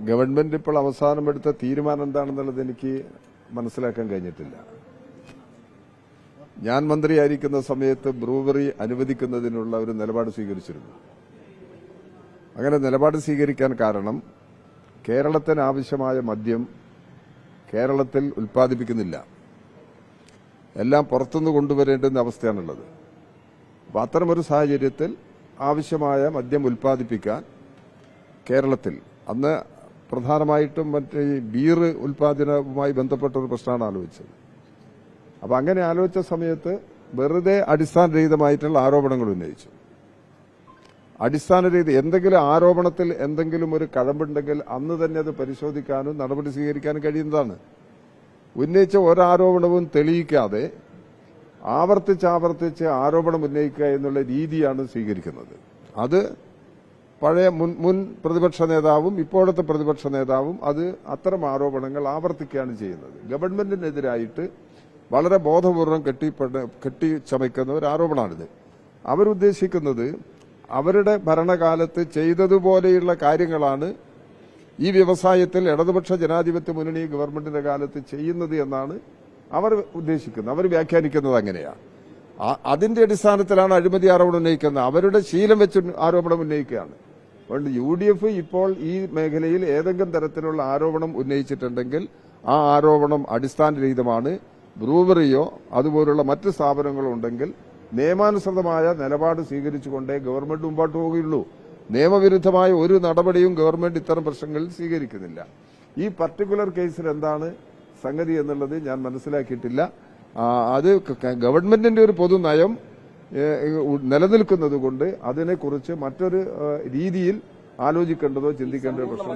Government ഇപ്പോൾ അവസാനമെടുത്ത തീരുമാനം എന്താണെന്നുള്ളത് എനിക്ക് മനസ്സിലാക്കാൻ കഴിഞ്ഞിട്ടില്ല. ഞാൻ മന്ത്രിയായിരിക്കുന്ന സമയത്ത് ബ്രൂവറി അനുവദിക്കുന്നതിനുള്ള ഒരു നിലപാട് സ്വീകരിച്ചിരുന്നു. അങ്ങനെ നിലപാട് സ്വീകരിക്കാൻ കാരണം കേരളത്തിന് ആവശ്യമായ മദ്യം കേരളത്തിൽ ഉൽപ്പാദിപ്പിക്കുന്നില്ല, എല്ലാം പുറത്തുനിന്ന് കൊണ്ടുവരേണ്ടുന്ന അവസ്ഥയാണുള്ളത്. അപ്പോൾ അത്തരമൊരു സാഹചര്യത്തിൽ ആവശ്യമായ മദ്യം ഉൽപ്പാദിപ്പിക്കാൻ കേരളത്തിൽ അന്ന് പ്രധാനമായിട്ടും മറ്റേ ഈ ബീർ ഉൽപ്പാദനവുമായി ബന്ധപ്പെട്ട ഒരു പ്രശ്നമാണ് ആലോചിച്ചത്. അപ്പം അങ്ങനെ ആലോചിച്ച സമയത്ത് വെറുതെ അടിസ്ഥാനരഹിതമായിട്ടുള്ള ആരോപണങ്ങൾ ഉന്നയിച്ചു. അടിസ്ഥാനരഹിത എന്തെങ്കിലും ആരോപണത്തിൽ എന്തെങ്കിലും ഒരു കഴമ്പുണ്ടെങ്കിൽ അന്ന് തന്നെ അത് പരിശോധിക്കാനും നടപടി സ്വീകരിക്കാനും കഴിയുന്നതാണ്. ഉന്നയിച്ച ഒരാരോപണവും തെളിയിക്കാതെ ആവർത്തിച്ച് ആരോപണം ഉന്നയിക്കുക എന്നുള്ള രീതിയാണ് സ്വീകരിക്കുന്നത്. അത് പഴയ മുൻ പ്രതിപക്ഷ നേതാവും ഇപ്പോഴത്തെ പ്രതിപക്ഷ നേതാവും അത് അത്തരം ആരോപണങ്ങൾ ആവർത്തിക്കുകയാണ് ചെയ്യുന്നത്. ഗവൺമെന്റിനെതിരായിട്ട് വളരെ ബോധപൂർവം കെട്ടിച്ചമയ്ക്കുന്ന ഒരു ആരോപണമാണിത്. അവരുദ്ദേശിക്കുന്നത് അവരുടെ ഭരണകാലത്ത് ചെയ്തതുപോലെയുള്ള കാര്യങ്ങളാണ് ഈ വ്യവസായത്തിൽ ഇടതുപക്ഷ ജനാധിപത്യ മുന്നണി ഗവൺമെന്റിന്റെ കാലത്ത് ചെയ്യുന്നത് എന്നാണ് അവർ ഉദ്ദേശിക്കുന്നത്. അവർ വ്യാഖ്യാനിക്കുന്നത് അങ്ങനെയാണ്. അതിന്റെ അടിസ്ഥാനത്തിലാണ് അഴിമതി ആരോപണം ഉന്നയിക്കുന്നത്. അവരുടെ ശീലം വെച്ച് ആരോപണം ഉന്നയിക്കുകയാണ്. അതുകൊണ്ട് UDF ഇപ്പോൾ ഈ മേഖലയിൽ ഏതെങ്കിലും തരത്തിലുള്ള ആരോപണം ഉന്നയിച്ചിട്ടുണ്ടെങ്കിൽ ആ ആരോപണം അടിസ്ഥാനരഹിതമാണ്. ബ്രൂവറിയോ അതുപോലുള്ള മറ്റ് സ്ഥാപനങ്ങളോ ഉണ്ടെങ്കിൽ നിയമാനുസൃതമായ നിലപാട് സ്വീകരിച്ചുകൊണ്ടേ ഗവൺമെന്റ് മുമ്പോട്ട് പോവുകയുള്ളൂ. നിയമവിരുദ്ധമായ ഒരു നടപടിയും ഗവൺമെന്റ് ഇത്തരം പ്രശ്നങ്ങളിൽ സ്വീകരിക്കുന്നില്ല. ഈ പർട്ടിക്കുലർ കേസിൽ എന്താണ് സംഗതി എന്നുള്ളത് ഞാൻ മനസ്സിലാക്കിയിട്ടില്ല. അത് ഗവൺമെന്റിന്റെ ഒരു പൊതുനയം നിലനിൽക്കുന്നത് കൊണ്ട് അതിനെക്കുറിച്ച് മറ്റൊരു രീതിയിൽ ആലോചിക്കേണ്ടതോ ചിന്തിക്കേണ്ടതോ പ്രശ്നം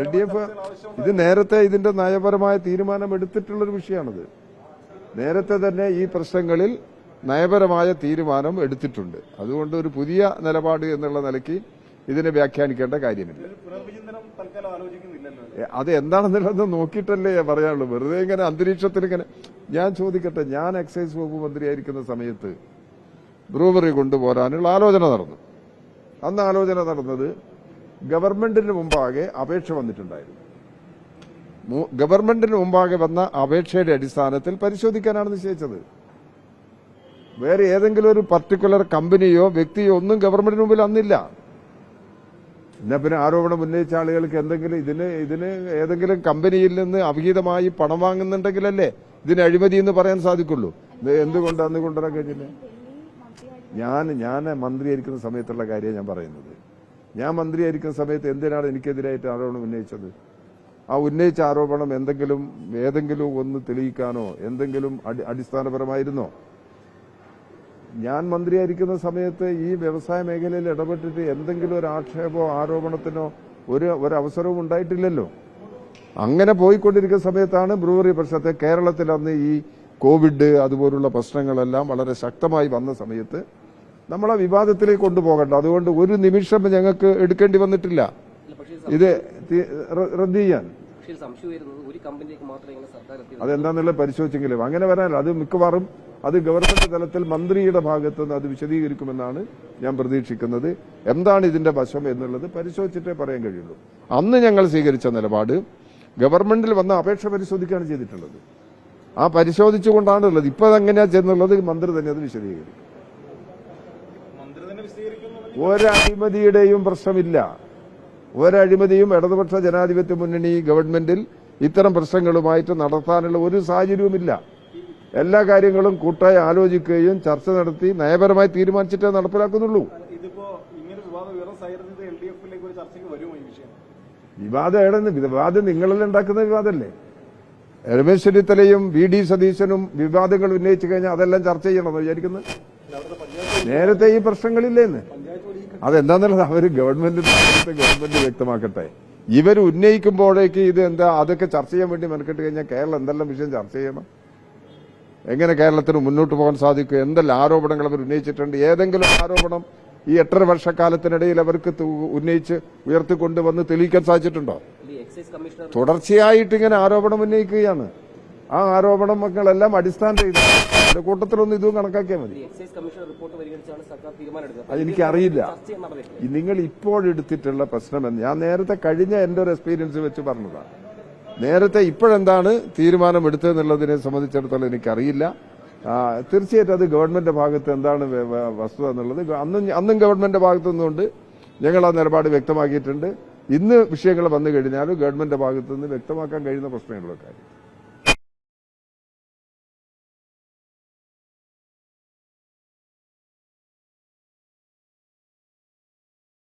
LDF ഇത് നേരത്തെ ഇതിന്റെ നയപരമായ തീരുമാനം എടുത്തിട്ടുള്ളൊരു വിഷയമാണിത്. നേരത്തെ തന്നെ ഈ പ്രശ്നങ്ങളിൽ നയപരമായ തീരുമാനം എടുത്തിട്ടുണ്ട്. അതുകൊണ്ട് ഒരു പുതിയ നിലപാട് എന്നുള്ള നിലയ്ക്ക് ഇതിനെ വ്യാഖ്യാനിക്കേണ്ട കാര്യമില്ല. അത് എന്താണെന്നുള്ളത് നോക്കിയിട്ടല്ലേ പറയാനുള്ളൂ. വെറുതെ ഇങ്ങനെ അന്തരീക്ഷത്തിൽ ഇങ്ങനെ. ഞാൻ ചോദിക്കട്ടെ, ഞാൻ എക്സൈസ് വകുപ്പ് മന്ത്രിയായിരിക്കുന്ന സമയത്ത് ബ്രൂവറി കൊണ്ടുപോരാനുള്ള ആലോചന നടന്നു. അന്ന് ആലോചന നടന്നത് ഗവൺമെന്റിന് മുമ്പാകെ അപേക്ഷ വന്നിട്ടുണ്ടായിരുന്നു. ഗവൺമെന്റിന് മുമ്പാകെ വന്ന അപേക്ഷയുടെ അടിസ്ഥാനത്തിൽ പരിശോധിക്കാനാണ് നിശ്ചയിച്ചത്. വേറെ ഏതെങ്കിലും ഒരു പർട്ടിക്കുലർ കമ്പനിയോ വ്യക്തിയോ ഒന്നും ഗവൺമെന്റിന് മുമ്പിൽ അന്നില്ല. എന്നാ പിന്നെ ആരോപണം ഉന്നയിച്ച ആളുകൾക്ക് എന്തെങ്കിലും ഇതിന് ഏതെങ്കിലും കമ്പനിയിൽ നിന്ന് അവിഹിതമായി പണം വാങ്ങുന്നുണ്ടെങ്കിലല്ലേ ഇതിന് അഴിമതി എന്ന് പറയാൻ സാധിക്കുള്ളൂ. എന്തുകൊണ്ട് അന്ന് കൊണ്ടുവരാൻ കഴിഞ്ഞില്ല? ഞാൻ മന്ത്രിയായിരിക്കുന്ന സമയത്തുള്ള കാര്യം ഞാൻ പറയുന്നത്. ഞാൻ മന്ത്രിയായിരിക്കുന്ന സമയത്ത് എന്തിനാണ് എനിക്കെതിരായിട്ട് ആരോപണം ഉന്നയിച്ചത്? ആ ഉന്നയിച്ച ആരോപണം ഏതെങ്കിലും ഒന്ന് തെളിയിക്കാനോ എന്തെങ്കിലും അടിസ്ഥാനപരമായിരുന്നോ? ഞാൻ മന്ത്രിയായിരിക്കുന്ന സമയത്ത് ഈ വ്യവസായ മേഖലയിൽ ഇടപെട്ടിട്ട് എന്തെങ്കിലും ഒരു ആക്ഷേപമോ ആരോപണത്തിനോ ഒരു അവസരവും ഉണ്ടായിട്ടില്ലല്ലോ. അങ്ങനെ പോയിക്കൊണ്ടിരിക്കുന്ന സമയത്താണ് ബ്രൂവറി പ്രശ്നത്തെ കേരളത്തിൽ അന്ന് ഈ കോവിഡ് അതുപോലുള്ള പ്രശ്നങ്ങളെല്ലാം വളരെ ശക്തമായി വന്ന സമയത്ത് നമ്മളെ വിവാദത്തിലേക്ക് കൊണ്ടുപോകണ്ട. അതുകൊണ്ട് ഒരു നിമിഷം ഞങ്ങൾക്ക് എടുക്കേണ്ടി വന്നിട്ടില്ല ഇത് റദ്ദ് ചെയ്യാൻ. അതെന്താന്നുള്ളത് പരിശോധിച്ചെങ്കിലും അങ്ങനെ വരാനല്ല. അത് മിക്കവാറും അത് ഗവൺമെന്റ് തലത്തിൽ മന്ത്രിയുടെ ഭാഗത്ത് നിന്ന് അത് വിശദീകരിക്കുമെന്നാണ് ഞാൻ പ്രതീക്ഷിക്കുന്നത്. എന്താണ് ഇതിന്റെ വശം എന്നുള്ളത് പരിശോധിച്ചിട്ടേ പറയാൻ കഴിയുള്ളൂ. അന്ന് ഞങ്ങൾ സ്വീകരിച്ച നിലപാട് ഗവൺമെന്റിൽ വന്ന അപേക്ഷ പരിശോധിക്കുകയാണ് ചെയ്തിട്ടുള്ളത്. ആ പരിശോധിച്ചുകൊണ്ടാണുള്ളത്. ഇപ്പൊ അതെങ്ങനെയാ ചെന്നുള്ളത് മന്ത്രി തന്നെ അത് വിശദീകരിക്കും. ഒരഴിമതിയുടെയും പ്രശ്നമില്ല. ഒരഴിമതിയും ഇടതുപക്ഷ ജനാധിപത്യ മുന്നണി ഗവൺമെന്റിൽ ഇത്തരം പ്രശ്നങ്ങളുമായിട്ട് നടത്താനുള്ള ഒരു സാഹചര്യവുമില്ല. എല്ലാ കാര്യങ്ങളും കൂട്ടായി ആലോചിക്കുകയും ചർച്ച നടത്തി നയപരമായി തീരുമാനിച്ചിട്ടേ നടപ്പിലാക്കുന്നുള്ളൂ. വിവാദം നിങ്ങളെല്ലാം ഉണ്ടാക്കുന്ന വിവാദമല്ലേ? രമേശ് ചെന്നിത്തലയും VD സതീശനും വിവാദങ്ങൾ ഉന്നയിച്ചു കഴിഞ്ഞാൽ അതെല്ലാം ചർച്ച ചെയ്യണമെന്ന് വിചാരിക്കുന്നത്? നേരത്തെ ഈ പ്രശ്നങ്ങളില്ലേന്ന്. അതെന്താന്നുള്ളത് അവര് ഗവൺമെന്റ് വ്യക്തമാക്കട്ടെ. ഇവർ ഉന്നയിക്കുമ്പോഴേക്ക് ഇത് എന്താ അതൊക്കെ ചർച്ച ചെയ്യാൻ വേണ്ടി മെനക്കെട്ട് കഴിഞ്ഞാൽ കേരളം എന്തെല്ലാം വിഷയം ചർച്ച ചെയ്യണം? എങ്ങനെ കേരളത്തിന് മുന്നോട്ട് പോകാൻ സാധിക്കും? എന്തെല്ലാം ആരോപണങ്ങൾ അവർ ഉന്നയിച്ചിട്ടുണ്ട്? ഏതെങ്കിലും ആരോപണം ഈ 8.5 വർഷക്കാലത്തിനിടയിൽ അവർക്ക് ഉന്നയിച്ച് ഉയർത്തിക്കൊണ്ടുവന്ന് തെളിയിക്കാൻ സാധിച്ചിട്ടുണ്ടോ? തുടർച്ചയായിട്ട് ഇങ്ങനെ ആരോപണം ഉന്നയിക്കുകയാണ്. ആ ആരോപണങ്ങളെല്ലാം അടിസ്ഥാനരഹിതമാണ്. അതിന്റെ കൂട്ടത്തിലൊന്നും ഇതും കണക്കാക്കിയാൽ മതി. അതെനിക്കറിയില്ല. നിങ്ങൾ ഇപ്പോഴെടുത്തിട്ടുള്ള പ്രശ്നമെന്ന് ഞാൻ നേരത്തെ കഴിഞ്ഞ എന്റെ ഒരു എക്സ്പീരിയൻസ് വെച്ച് പറഞ്ഞതാണ്. നേരത്തെ ഇപ്പോഴെന്താണ് തീരുമാനമെടുത്തതെന്നുള്ളതിനെ സംബന്ധിച്ചിടത്തോളം എനിക്കറിയില്ല. തീർച്ചയായിട്ടും അത് ഗവൺമെന്റ് ഭാഗത്ത് എന്താണ് വസ്തുത എന്നുള്ളത് അന്നും ഗവൺമെന്റ് ഭാഗത്തു നിന്നുകൊണ്ട് ഞങ്ങൾ ആ നിലപാട് വ്യക്തമാക്കിയിട്ടുണ്ട്. ഇന്ന് വിഷയങ്ങൾ വന്നു കഴിഞ്ഞാലും ഗവൺമെന്റ് ഭാഗത്തു നിന്ന് വ്യക്തമാക്കാൻ കഴിയുന്ന പ്രശ്നങ്ങളുള്ള കാര്യം.